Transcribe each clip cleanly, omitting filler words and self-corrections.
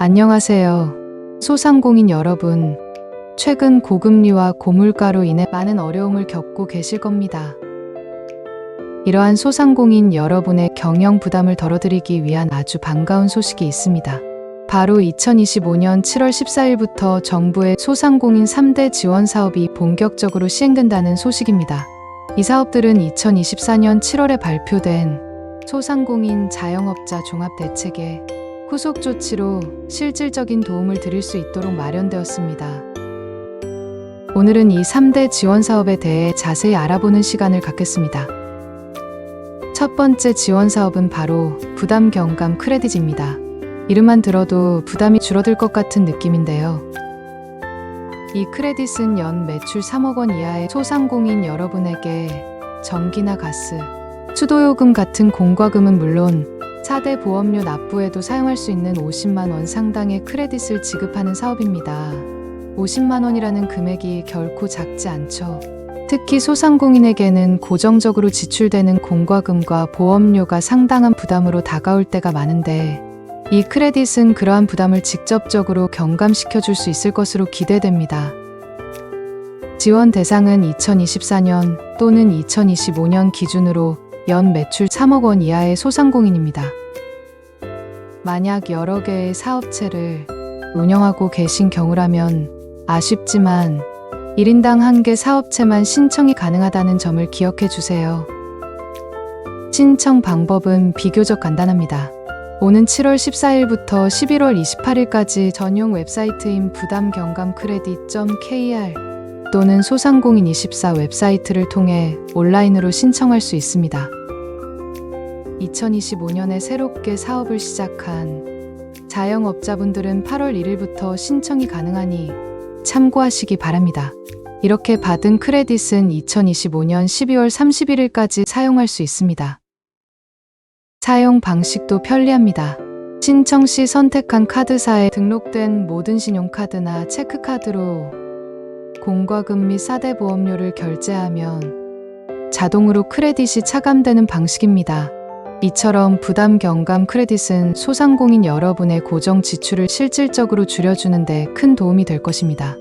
안녕하세요. 소상공인 여러분, 최근 고금리와 고물가로 인해 많은 어려움을 겪고 계실 겁니다. 이러한 소상공인 여러분의 경영 부담을 덜어드리기 위한 아주 반가운 소식이 있습니다. 바로 2025년 7월 14일부터 정부의 소상공인 3대 지원 사업이 본격적으로 시행된다는 소식입니다. 이 사업들은 2024년 7월에 발표된 소상공인 자영업자 종합대책에 후속 조치로 실질적인 도움을 드릴 수 있도록 마련되었습니다. 오늘은 이 3대 지원 사업에 대해 자세히 알아보는 시간을 갖겠습니다. 첫 번째 지원 사업은 바로 부담 경감 크레딧입니다. 이름만 들어도 부담이 줄어들 것 같은 느낌인데요. 이 크레딧은 연 매출 3억 원 이하의 소상공인 여러분에게 전기나 가스, 수도요금 같은 공과금은 물론 4대 보험료 납부에도 사용할 수 있는 50만 원 상당의 크레딧을 지급하는 사업입니다. 50만 원이라는 금액이 결코 작지 않죠. 특히 소상공인에게는 고정적으로 지출되는 공과금과 보험료가 상당한 부담으로 다가올 때가 많은데 이 크레딧은 그러한 부담을 직접적으로 경감시켜 줄 수 있을 것으로 기대됩니다. 지원 대상은 2024년 또는 2025년 기준으로 연 매출 3억 원 이하의 소상공인입니다. 만약 여러 개의 사업체를 운영하고 계신 경우라면 아쉽지만 1인당 1개 사업체만 신청이 가능하다는 점을 기억해 주세요. 신청 방법은 비교적 간단합니다. 오는 7월 14일부터 11월 28일까지 전용 웹사이트인 부담경감크레딧.kr 또는 소상공인24 웹사이트를 통해 온라인으로 신청할 수 있습니다. 2025년에 새롭게 사업을 시작한 자영업자분들은 8월 1일부터 신청이 가능하니 참고하시기 바랍니다. 이렇게 받은 크레딧은 2025년 12월 31일까지 사용할 수 있습니다. 사용 방식도 편리합니다. 신청 시 선택한 카드사에 등록된 모든 신용카드나 체크카드로 공과금 및 4대 보험료를 결제하면 자동으로 크레딧이 차감되는 방식입니다. 이처럼 부담 경감 크레딧은 소상공인 여러분의 고정 지출을 실질적으로 줄여주는 데 큰 도움이 될 것입니다.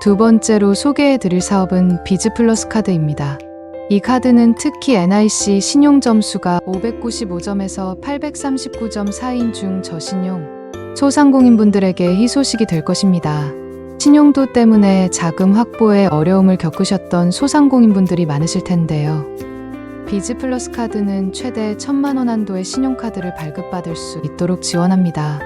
두 번째로 소개해 드릴 사업은 비즈플러스 카드입니다. 이 카드는 특히 NIC 신용 점수가 595점에서 839점 사이인 중 저신용 소상공인분들에게 희소식이 될 것입니다. 신용도 때문에 자금 확보에 어려움을 겪으셨던 소상공인분들이 많으실 텐데요. 비즈플러스 카드는 최대 1,000만 원 한도의 신용카드를 발급받을 수 있도록 지원합니다.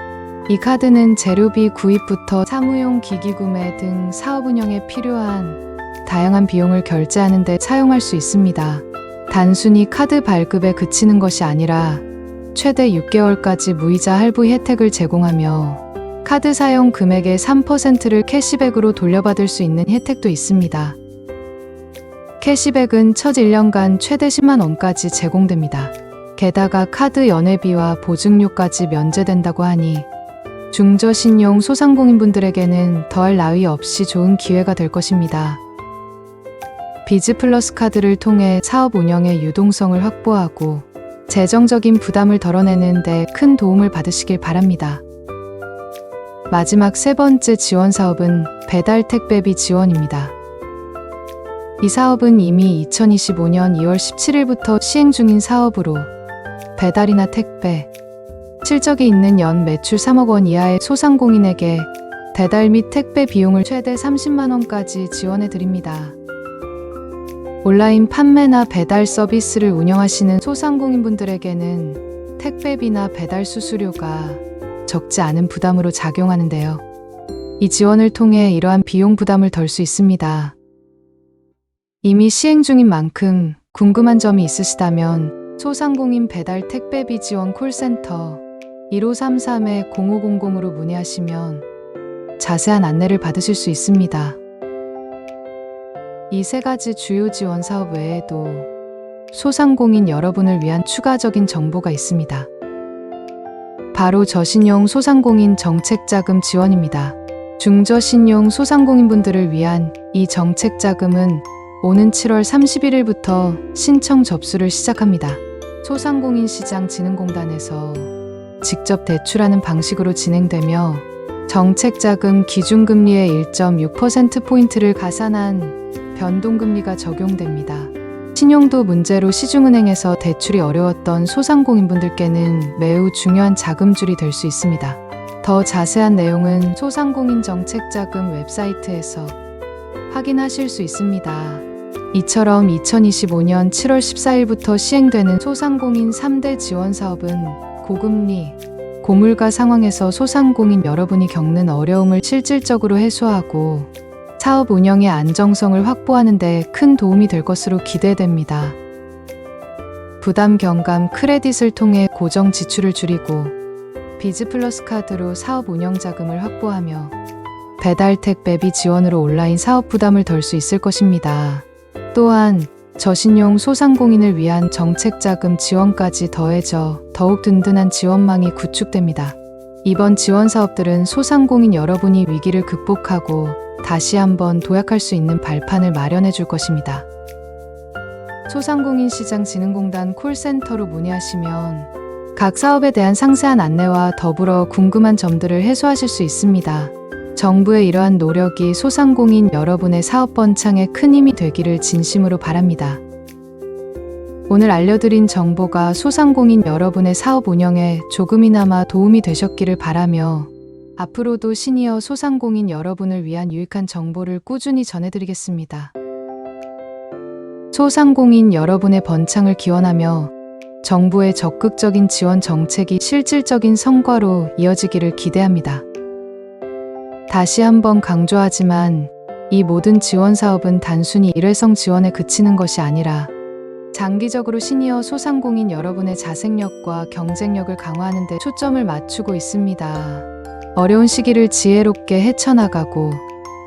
이 카드는 재료비 구입부터 사무용 기기 구매 등 사업 운영에 필요한 다양한 비용을 결제하는 데 사용할 수 있습니다. 단순히 카드 발급에 그치는 것이 아니라 최대 6개월까지 무이자 할부 혜택을 제공하며 카드 사용 금액의 3%를 캐시백으로 돌려받을 수 있는 혜택도 있습니다. 캐시백은 첫 1년간 최대 10만 원까지 제공됩니다. 게다가 카드 연회비와 보증료까지 면제된다고 하니 중저신용 소상공인분들에게는 더할 나위 없이 좋은 기회가 될 것입니다. 비즈플러스 카드를 통해 사업 운영의 유동성을 확보하고 재정적인 부담을 덜어내는 데 큰 도움을 받으시길 바랍니다. 마지막 세 번째 지원 사업은 배달 택배비 지원입니다. 이 사업은 이미 2025년 2월 17일부터 시행 중인 사업으로 배달이나 택배, 실적이 있는 연 매출 3억 원 이하의 소상공인에게 배달 및 택배 비용을 최대 30만 원까지 지원해 드립니다. 온라인 판매나 배달 서비스를 운영하시는 소상공인분들에게는 택배비나 배달 수수료가 적지 않은 부담으로 작용하는데요. 이 지원을 통해 이러한 비용 부담을 덜 수 있습니다. 이미 시행 중인 만큼 궁금한 점이 있으시다면 소상공인 배달 택배비 지원 콜센터 1533-0500으로 문의하시면 자세한 안내를 받으실 수 있습니다. 이 세 가지 주요 지원 사업 외에도 소상공인 여러분을 위한 추가적인 정보가 있습니다. 바로 저신용 소상공인 정책자금 지원입니다. 중저신용 소상공인분들을 위한 이 정책자금은 오는 7월 31일부터 신청 접수를 시작합니다. 소상공인시장진흥공단에서 직접 대출하는 방식으로 진행되며 정책자금 기준금리의 1.6%포인트를 가산한 변동금리가 적용됩니다. 신용도 문제로 시중은행에서 대출이 어려웠던 소상공인분들께는 매우 중요한 자금줄이 될 수 있습니다. 더 자세한 내용은 소상공인 정책자금 웹사이트에서 확인하실 수 있습니다. 이처럼 2025년 7월 14일부터 시행되는 소상공인 3대 지원 사업은 고금리, 고물가 상황에서 소상공인 여러분이 겪는 어려움을 실질적으로 해소하고 사업 운영의 안정성을 확보하는 데 큰 도움이 될 것으로 기대됩니다. 부담 경감 크레딧을 통해 고정 지출을 줄이고 비즈플러스 카드로 사업 운영 자금을 확보하며 배달 택배비 지원으로 온라인 사업 부담을 덜 수 있을 것입니다. 또한 저신용 소상공인을 위한 정책자금 지원까지 더해져 더욱 든든한 지원망이 구축됩니다. 이번 지원 사업들은 소상공인 여러분이 위기를 극복하고 다시 한번 도약할 수 있는 발판을 마련해 줄 것입니다. 소상공인시장진흥공단 콜센터로 문의하시면 각 사업에 대한 상세한 안내와 더불어 궁금한 점들을 해소하실 수 있습니다. 정부의 이러한 노력이 소상공인 여러분의 사업 번창에 큰 힘이 되기를 진심으로 바랍니다. 오늘 알려드린 정보가 소상공인 여러분의 사업 운영에 조금이나마 도움이 되셨기를 바라며 앞으로도 시니어 소상공인 여러분을 위한 유익한 정보를 꾸준히 전해드리겠습니다. 소상공인 여러분의 번창을 기원하며 정부의 적극적인 지원 정책이 실질적인 성과로 이어지기를 기대합니다. 다시 한번 강조하지만 이 모든 지원 사업은 단순히 일회성 지원에 그치는 것이 아니라 장기적으로 시니어 소상공인 여러분의 자생력과 경쟁력을 강화하는 데 초점을 맞추고 있습니다. 어려운 시기를 지혜롭게 헤쳐나가고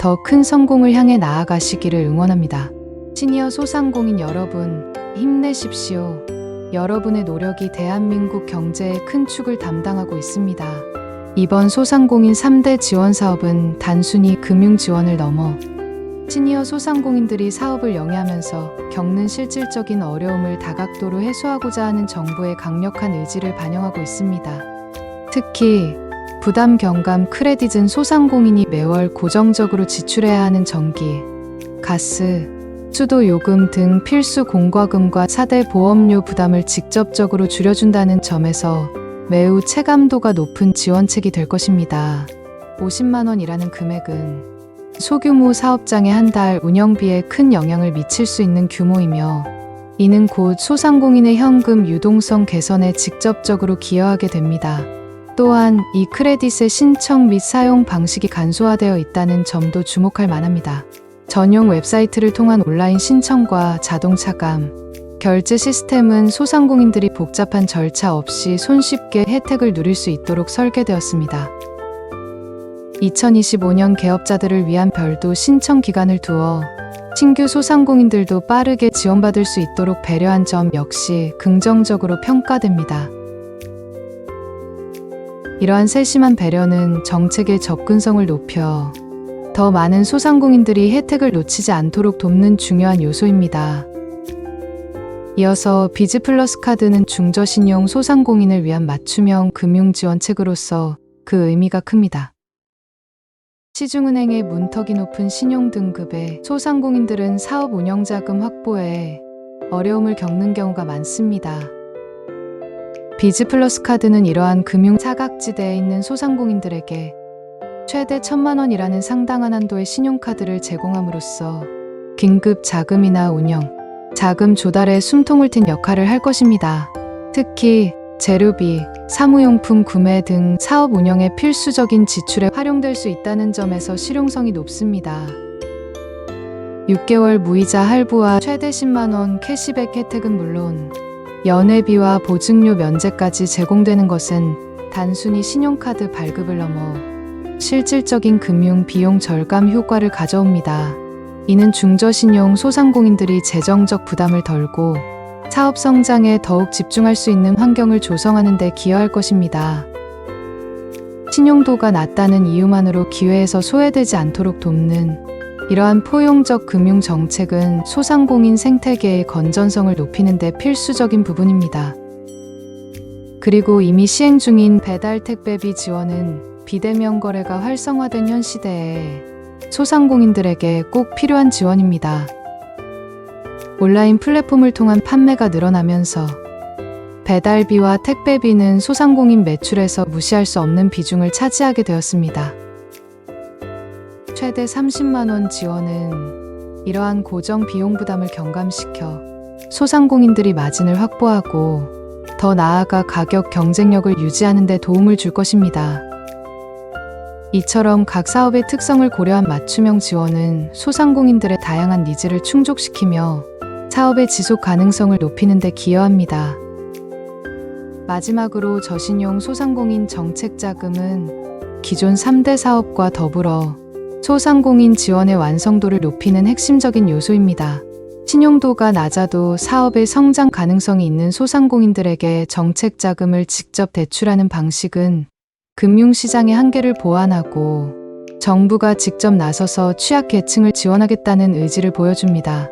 더 큰 성공을 향해 나아가시기를 응원합니다. 시니어 소상공인 여러분, 힘내십시오. 여러분의 노력이 대한민국 경제의 큰 축을 담당하고 있습니다. 이번 소상공인 3대 지원 사업은 단순히 금융 지원을 넘어 시니어 소상공인들이 사업을 영위하면서 겪는 실질적인 어려움을 다각도로 해소하고자 하는 정부의 강력한 의지를 반영하고 있습니다. 특히 부담 경감 크레딧은 소상공인이 매월 고정적으로 지출해야 하는 전기, 가스, 수도 요금 등 필수 공과금과 4대 보험료 부담을 직접적으로 줄여준다는 점에서 매우 체감도가 높은 지원책이 될 것입니다. 50만 원이라는 금액은 소규모 사업장의 한 달 운영비에 큰 영향을 미칠 수 있는 규모이며 이는 곧 소상공인의 현금 유동성 개선에 직접적으로 기여하게 됩니다. 또한 이 크레딧의 신청 및 사용 방식이 간소화되어 있다는 점도 주목할 만합니다. 전용 웹사이트를 통한 온라인 신청과 자동 차감, 결제 시스템은 소상공인들이 복잡한 절차 없이 손쉽게 혜택을 누릴 수 있도록 설계되었습니다. 2025년 개업자들을 위한 별도 신청 기간을 두어 신규 소상공인들도 빠르게 지원받을 수 있도록 배려한 점 역시 긍정적으로 평가됩니다. 이러한 세심한 배려는 정책의 접근성을 높여 더 많은 소상공인들이 혜택을 놓치지 않도록 돕는 중요한 요소입니다. 이어서 비즈플러스 카드는 중저신용 소상공인을 위한 맞춤형 금융지원책으로서 그 의미가 큽니다. 시중은행의 문턱이 높은 신용등급의 소상공인들은 사업 운영자금 확보에 어려움을 겪는 경우가 많습니다. 비즈플러스 카드는 이러한 금융 사각지대에 있는 소상공인들에게 최대 1,000만 원이라는 상당한 한도의 신용카드를 제공함으로써 긴급 자금이나 운영, 자금 조달에 숨통을 튼 역할을 할 것입니다. 특히 재료비, 사무용품 구매 등 사업 운영의 필수적인 지출에 활용될 수 있다는 점에서 실용성이 높습니다. 6개월 무이자 할부와 최대 10만 원 캐시백 혜택은 물론 연회비와 보증료 면제까지 제공되는 것은 단순히 신용카드 발급을 넘어 실질적인 금융 비용 절감 효과를 가져옵니다. 이는 중저신용 소상공인들이 재정적 부담을 덜고 사업 성장에 더욱 집중할 수 있는 환경을 조성하는 데 기여할 것입니다. 신용도가 낮다는 이유만으로 기회에서 소외되지 않도록 돕는 이러한 포용적 금융 정책은 소상공인 생태계의 건전성을 높이는 데 필수적인 부분입니다. 그리고 이미 시행 중인 배달 택배비 지원은 비대면 거래가 활성화된 현 시대에 소상공인들에게 꼭 필요한 지원입니다. 온라인 플랫폼을 통한 판매가 늘어나면서 배달비와 택배비는 소상공인 매출에서 무시할 수 없는 비중을 차지하게 되었습니다. 최대 30만 원 지원은 이러한 고정 비용 부담을 경감시켜 소상공인들이 마진을 확보하고 더 나아가 가격 경쟁력을 유지하는 데 도움을 줄 것입니다. 이처럼 각 사업의 특성을 고려한 맞춤형 지원은 소상공인들의 다양한 니즈를 충족시키며 사업의 지속 가능성을 높이는 데 기여합니다. 마지막으로 저신용 소상공인 정책자금은 기존 3대 사업과 더불어 소상공인 지원의 완성도를 높이는 핵심적인 요소입니다. 신용도가 낮아도 사업의 성장 가능성이 있는 소상공인들에게 정책자금을 직접 대출하는 방식은 금융시장의 한계를 보완하고 정부가 직접 나서서 취약계층을 지원하겠다는 의지를 보여줍니다.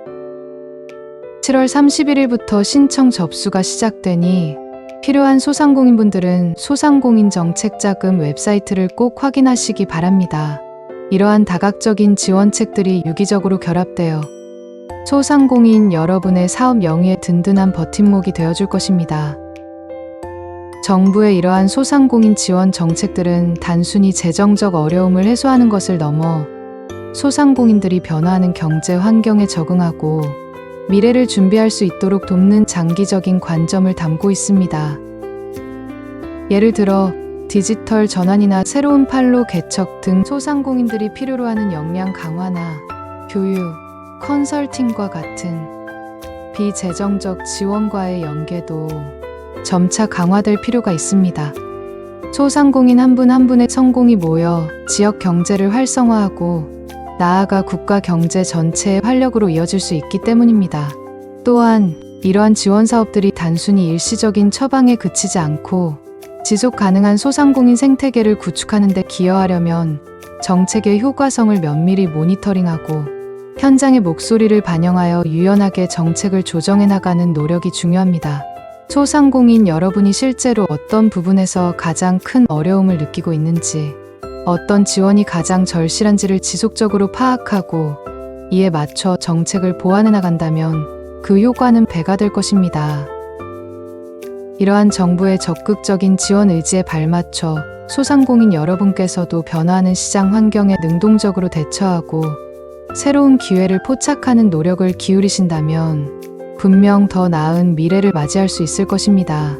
7월 31일부터 신청 접수가 시작되니 필요한 소상공인분들은 소상공인 정책자금 웹사이트를 꼭 확인하시기 바랍니다. 이러한 다각적인 지원책들이 유기적으로 결합되어 소상공인 여러분의 사업 영위에 든든한 버팀목이 되어줄 것입니다. 정부의 이러한 소상공인 지원 정책들은 단순히 재정적 어려움을 해소하는 것을 넘어 소상공인들이 변화하는 경제 환경에 적응하고 미래를 준비할 수 있도록 돕는 장기적인 관점을 담고 있습니다. 예를 들어 디지털 전환이나 새로운 판로 개척 등 소상공인들이 필요로 하는 역량 강화나 교육, 컨설팅과 같은 비재정적 지원과의 연계도 점차 강화될 필요가 있습니다. 소상공인 한 분 한 분의 성공이 모여 지역 경제를 활성화하고 나아가 국가 경제 전체의 활력으로 이어질 수 있기 때문입니다. 또한 이러한 지원 사업들이 단순히 일시적인 처방에 그치지 않고 지속 가능한 소상공인 생태계를 구축하는 데 기여하려면 정책의 효과성을 면밀히 모니터링하고 현장의 목소리를 반영하여 유연하게 정책을 조정해 나가는 노력이 중요합니다. 소상공인 여러분이 실제로 어떤 부분에서 가장 큰 어려움을 느끼고 있는지, 어떤 지원이 가장 절실한지를 지속적으로 파악하고 이에 맞춰 정책을 보완해 나간다면 그 효과는 배가 될 것입니다. 이러한 정부의 적극적인 지원 의지에 발맞춰 소상공인 여러분께서도 변화하는 시장 환경에 능동적으로 대처하고 새로운 기회를 포착하는 노력을 기울이신다면 분명 더 나은 미래를 맞이할 수 있을 것입니다.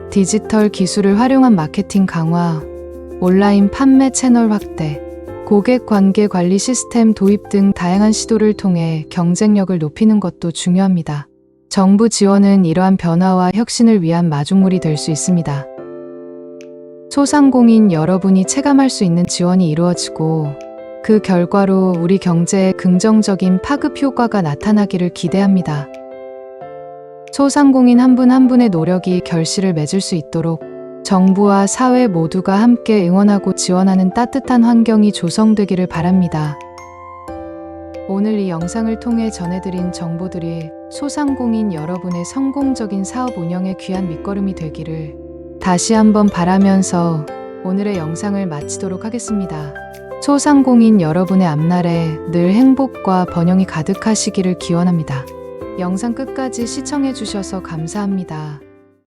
디지털 기술을 활용한 마케팅 강화, 온라인 판매 채널 확대, 고객 관계 관리 시스템 도입 등 다양한 시도를 통해 경쟁력을 높이는 것도 중요합니다. 정부 지원은 이러한 변화와 혁신을 위한 마중물이 될 수 있습니다. 소상공인 여러분이 체감할 수 있는 지원이 이루어지고 그 결과로 우리 경제에 긍정적인 파급 효과가 나타나기를 기대합니다. 소상공인 한 분 한 분의 노력이 결실을 맺을 수 있도록 정부와 사회 모두가 함께 응원하고 지원하는 따뜻한 환경이 조성되기를 바랍니다. 오늘 이 영상을 통해 전해드린 정보들이 소상공인 여러분의 성공적인 사업 운영에 귀한 밑거름이 되기를 다시 한번 바라면서 오늘의 영상을 마치도록 하겠습니다. 소상공인 여러분의 앞날에 늘 행복과 번영이 가득하시기를 기원합니다. 영상 끝까지 시청해주셔서 감사합니다.